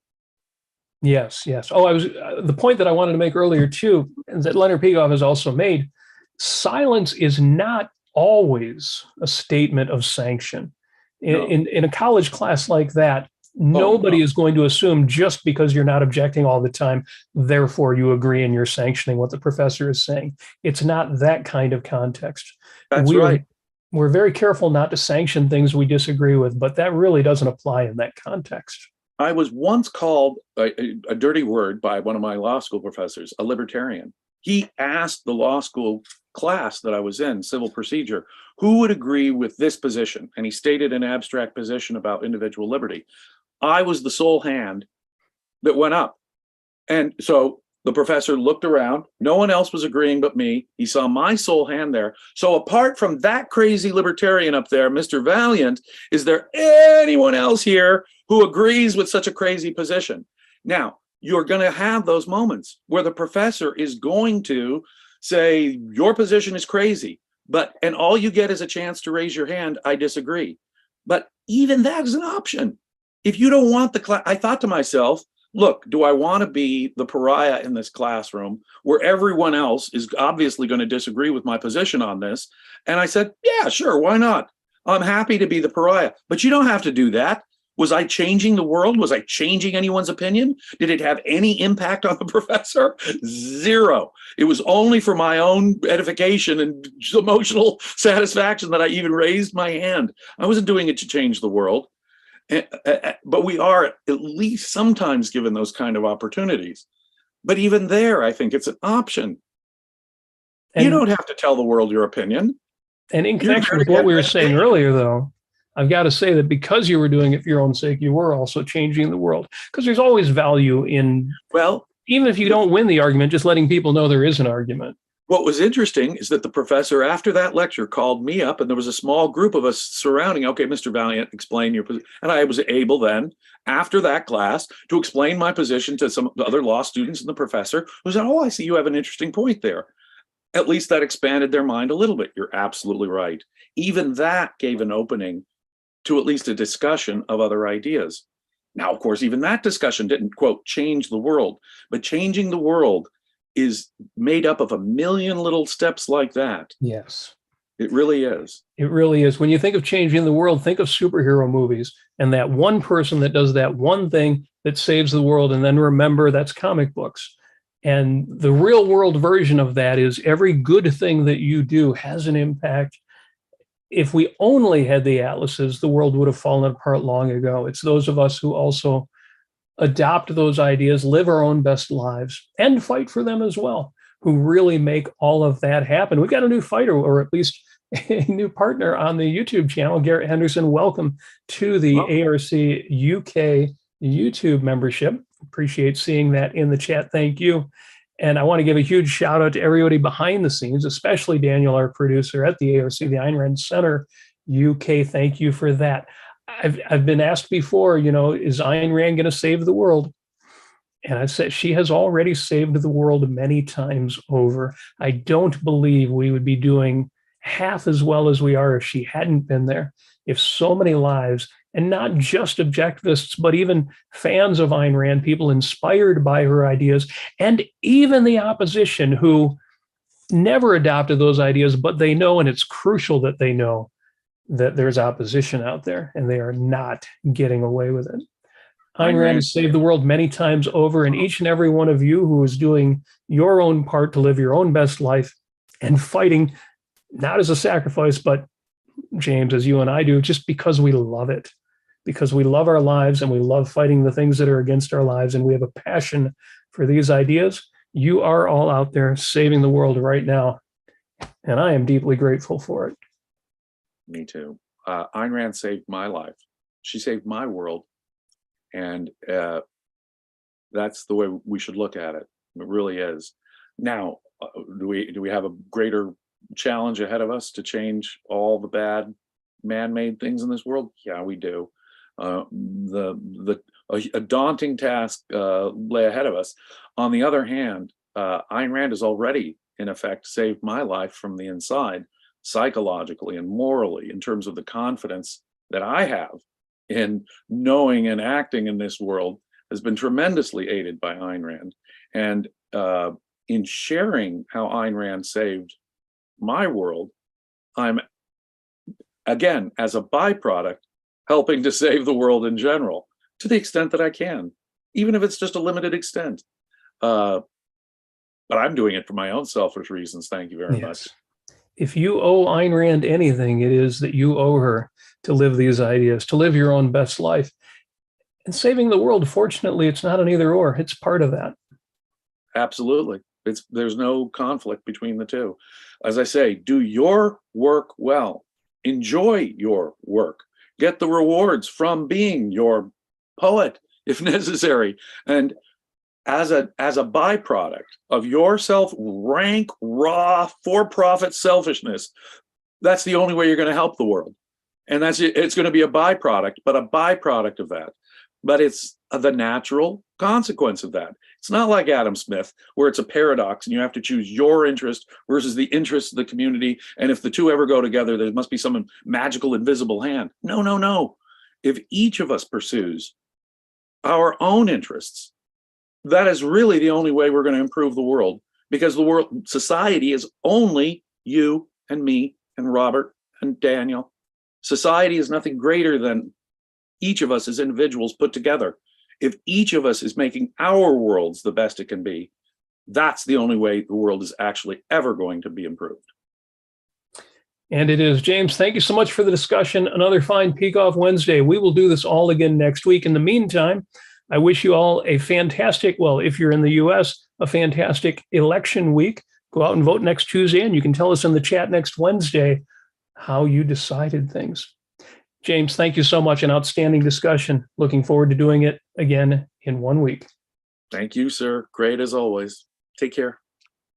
yes. Oh, the point that I wanted to make earlier too, and that Leonard Peikoff has also made. Silence is not always a statement of sanction. In a college class like that, nobody is going to assume just because you're not objecting all the time, therefore you agree and you're sanctioning what the professor is saying. It's not that kind of context. That's right. We're very careful not to sanction things we disagree with, but that really doesn't apply in that context. I was once called a dirty word by one of my law school professors, a libertarian. He asked the law school class that I was in, civil procedure, who would agree with this position? And he stated an abstract position about individual liberty. I was the sole hand that went up. And so the professor looked around. No one else was agreeing but me. He saw my sole hand there. So apart from that crazy libertarian up there, Mr. Valliant, is there anyone else here who agrees with such a crazy position? Now, you're going to have those moments where the professor is going to say, your position is crazy, and all you get is a chance to raise your hand, I disagree. But even that is an option. If you don't want the class, I thought to myself, look, do I want to be the pariah in this classroom where everyone else is obviously going to disagree with my position on this? And I said, yeah, sure, why not? I'm happy to be the pariah, but you don't have to do that. Was I changing the world? Was I changing anyone's opinion? Did it have any impact on the professor? Zero. It was only for my own edification and emotional satisfaction that I even raised my hand. I wasn't doing it to change the world. But we are at least sometimes given those kind of opportunities. But even there, I think it's an option. And you don't have to tell the world your opinion. And in connection with what we were saying earlier, though, I've got to say that because you were doing it for your own sake, you were also changing the world. Because there's always value in, even if you don't win the argument, just letting people know there is an argument. What was interesting is that the professor, after that lecture, called me up, and there was a small group of us surrounding. Okay, Mr. Valliant, explain your position. And I was able then, after that class, to explain my position to some other law students and the professor, who said, oh, I see you have an interesting point there. At least that expanded their mind a little bit. You're absolutely right. Even that gave an opening to at least a discussion of other ideas. Now, of course, even that discussion didn't, quote, change the world, but changing the world is made up of a million little steps like that. Yes. It really is. It really is. When you think of changing the world, think of superhero movies and that one person that does that one thing that saves the world. And then remember, that's comic books. And the real world version of that is every good thing that you do has an impact. If we only had the atlases, the world would have fallen apart long ago. It's those of us who also adopt those ideas, live our own best lives, and fight for them as well, who really make all of that happen. We've got a new fighter, or at least a new partner on the YouTube channel, Garrett Henderson. Welcome to the ARC UK YouTube membership. Appreciate seeing that in the chat. Thank you. And I want to give a huge shout out to everybody behind the scenes, especially Daniel, our producer at the ARC, the Ayn Rand Center UK. Thank you for that. I've been asked before, is Ayn Rand going to save the world? And I said, she has already saved the world many times over. I don't believe we would be doing half as well as we are if she hadn't been there. If so many lives and not just objectivists, but even fans of Ayn Rand, people inspired by her ideas, and even the opposition who never adopted those ideas, but they know, and it's crucial that they know, that there's opposition out there and they are not getting away with it. Ayn Rand has saved the world many times over, and each and every one of you who is doing your own part to live your own best life and fighting, not as a sacrifice, but James, as you and I do, just because we love it, because we love our lives and we love fighting the things that are against our lives, and we have a passion for these ideas. You are all out there saving the world right now, and I am deeply grateful for it. Me too. Ayn Rand saved my life. She saved my world. And that's the way we should look at it. It really is. Now, do we have a greater challenge ahead of us to change all the bad man-made things in this world? Yeah, we do. A daunting task lay ahead of us. On the other hand, Ayn Rand has already, in effect, saved my life from the inside, psychologically and morally, in terms of the confidence that I have in knowing and acting in this world has been tremendously aided by Ayn Rand. And in sharing how Ayn Rand saved my world, I'm, again, as a byproduct, helping to save the world in general, to the extent that I can, even if it's just a limited extent. But I'm doing it for my own selfish reasons. Thank you very much. If you owe Ayn Rand anything, it is that you owe her to live these ideas, to live your own best life. And saving the world, fortunately, it's not an either or, it's part of that. Absolutely. There's no conflict between the two. As I say, do your work well. Enjoy your work. Get the rewards from being your poet, if necessary. And as a byproduct of your rank, raw, for-profit selfishness, that's the only way you're going to help the world. And it's going to be a byproduct, but a byproduct of that. But it's the natural consequence of that. It's not like Adam Smith, where it's a paradox and you have to choose your interest versus the interest of the community. And if the two ever go together, there must be some magical invisible hand. No, no, no. If each of us pursues our own interests, that is really the only way we're going to improve the world, because society is only you and me and Robert and Daniel. Society is nothing greater than each of us as individuals put together. If each of us is making our worlds the best it can be, that's the only way the world is actually ever going to be improved. And it is. James, thank you so much for the discussion. Another fine Peikoff Wednesday. We will do this all again next week. In the meantime, I wish you all a fantastic, well, if you're in the US, a fantastic election week. Go out and vote next Tuesday, and you can tell us in the chat next Wednesday how you decided things. James, thank you so much. An outstanding discussion. Looking forward to doing it again in 1 week. Thank you, sir. Great as always. Take care.